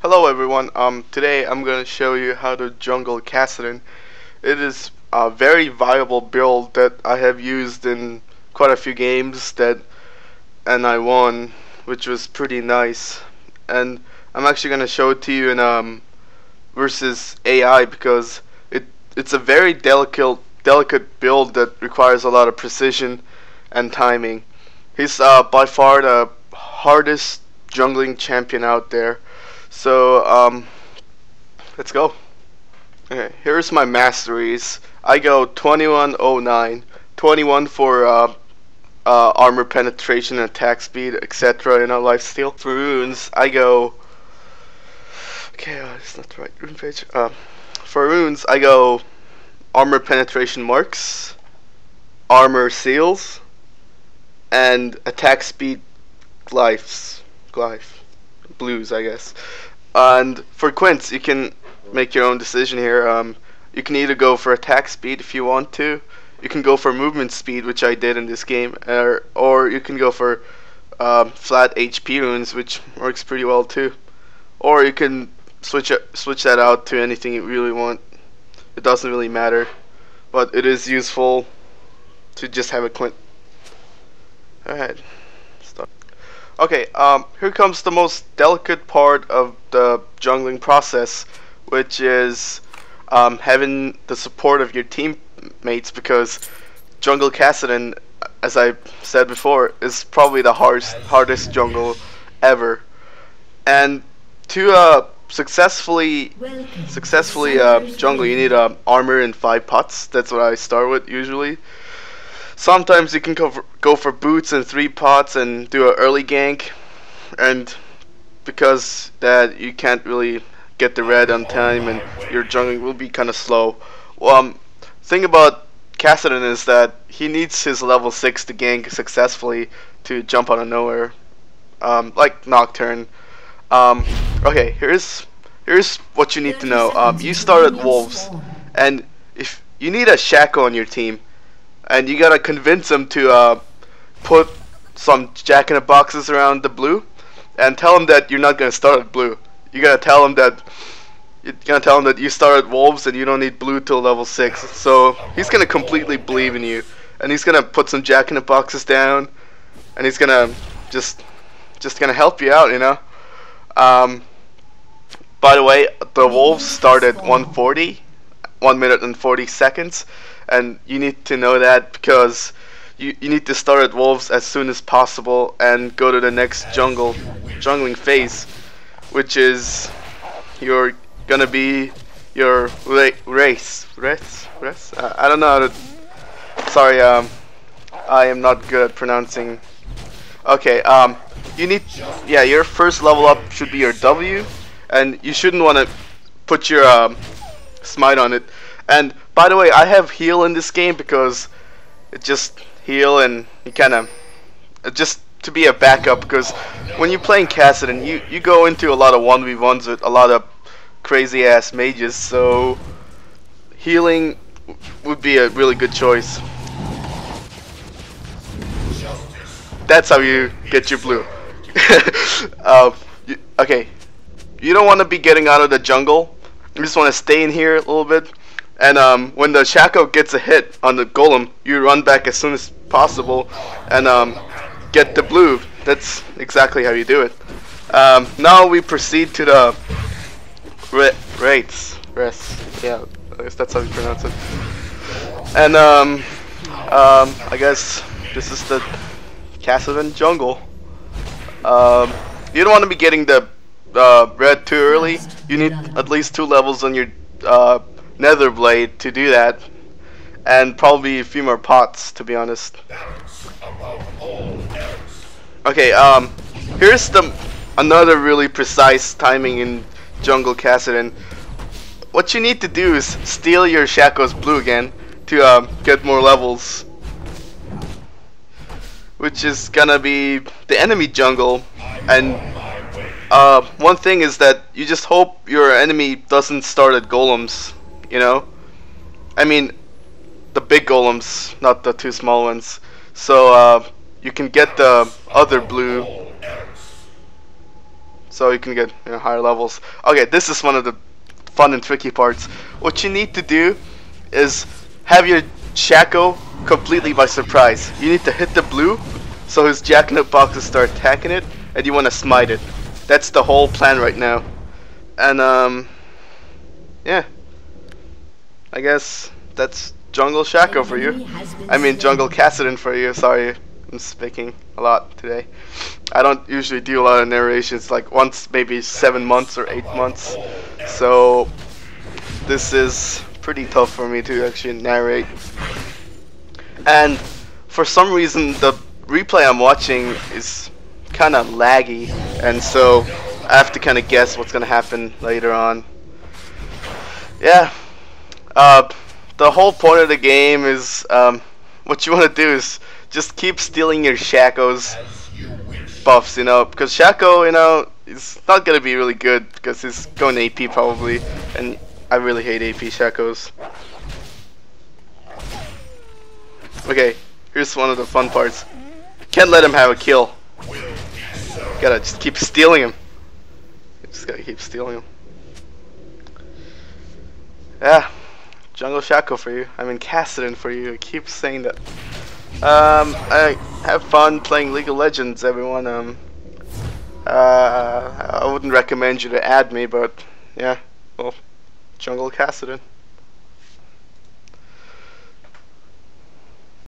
Hello everyone. Today I'm going to show you how to jungle Kassadin. It is a very viable build that I have used in quite a few games and I won, which was pretty nice. And I'm actually going to show it to you in versus AI because it's a very delicate build that requires a lot of precision and timing. He's by far the hardest jungling champion out there. So let's go. Okay, here's my masteries. I go 2109, 21 for armor penetration, attack speed, etc. In a lifesteal. For runes, I go. Okay, it's not the right rune page. For runes, I go armor penetration marks, armor seals, and attack speed glyphs. Blues, I guess. And for quints, you can make your own decision here. You can either go for attack speed if you want to. You can go for movement speed, which I did in this game, or you can go for flat HP runes, which works pretty well too. Or you can switch that out to anything you really want. It doesn't really matter, but it is useful to just have a quint. Alright. Okay, here comes the most delicate part of the jungling process, which is having the support of your teammates, because jungle Kassadin, as I said before, is probably the hardest jungle ever. And to successfully jungle, you need armor in 5 pots. That's what I start with usually. Sometimes you can go for boots and 3 pots and do an early gank, and because that you can't really get the red on time and your jungling will be kind of slow. Thing about Kassadin is that he needs his level 6 to gank successfully to jump out of nowhere, like Nocturne. Okay, here's what you need to know. You start at wolves, and if you need a Shaco on your team, and you gotta convince them to put some jack-in-the-boxes around the blue, and tell them that you're not gonna start at blue. You gotta tell them that you start at wolves and you don't need blue till level 6. So he's gonna completely believe in you, and he's gonna put some jack-in-the-boxes down, and he's gonna just gonna help you out, you know. By the way, the wolves start at 1:40, 1 minute and 40 seconds. And you need to know that because you need to start at wolves as soon as possible and go to the next jungling phase, which is you're gonna be your race. I don't know how to. Sorry, I am not good at pronouncing. Okay, your first level up should be your W, and you shouldn't want to put your smite on it. And by the way, I have heal in this game because it just heal, and you kind of just to be a backup, because when you're playing Kassadin, you go into a lot of 1v1s with a lot of crazy ass mages, so healing would be a really good choice. That's how you get your blue. Okay, you don't want to be getting out of the jungle. You just want to stay in here a little bit. And when the Shaco gets a hit on the golem, you run back as soon as possible and get the blue. That's exactly how you do it. Now we proceed to the rates. Yeah, I guess that's how you pronounce it. And I guess this is the Kassadin jungle. You don't want to be getting the red too early. You need at least 2 levels on your nether blade to do that, and probably a few more pots, to be honest. Okay, here's another really precise timing in jungle Kassadin. What you need to do is steal your Shaco's blue again to get more levels, which is gonna be the enemy jungle. And one thing is that you just hope your enemy doesn't start at golems. You know, I mean the big golems, not the 2 small ones. So you can get the other blue so you can get higher levels. Okay, this is one of the fun and tricky parts. What you need to do is have your Shaco completely by surprise. You need to hit the blue so his jack-in-the boxes start attacking it, and you want to smite it. That's the whole plan right now. And yeah, I guess that's Jungle Shaco for you. I mean Jungle Kassadin for you. Sorry, I'm speaking a lot today. I don't usually do a lot of narrations, like once maybe 7 months or 8 months. So this is pretty tough for me to actually narrate. And for some reason the replay I'm watching is kind of laggy, and so I have to kind of guess what's gonna happen later on. Yeah, the whole point of the game is what you want to do is just keep stealing your Shaco's buffs, because Shaco, is not gonna be really good because he's going AP probably, and I really hate AP Shacos. Okay, here's one of the fun parts. Can't let him have a kill. Gotta just keep stealing him. Just gotta keep stealing him. Yeah, Jungle Shaco for you. I mean Kassadin for you. I keep saying that. I have fun playing League of Legends, everyone. I wouldn't recommend you to add me, but yeah, well, Jungle Kassadin.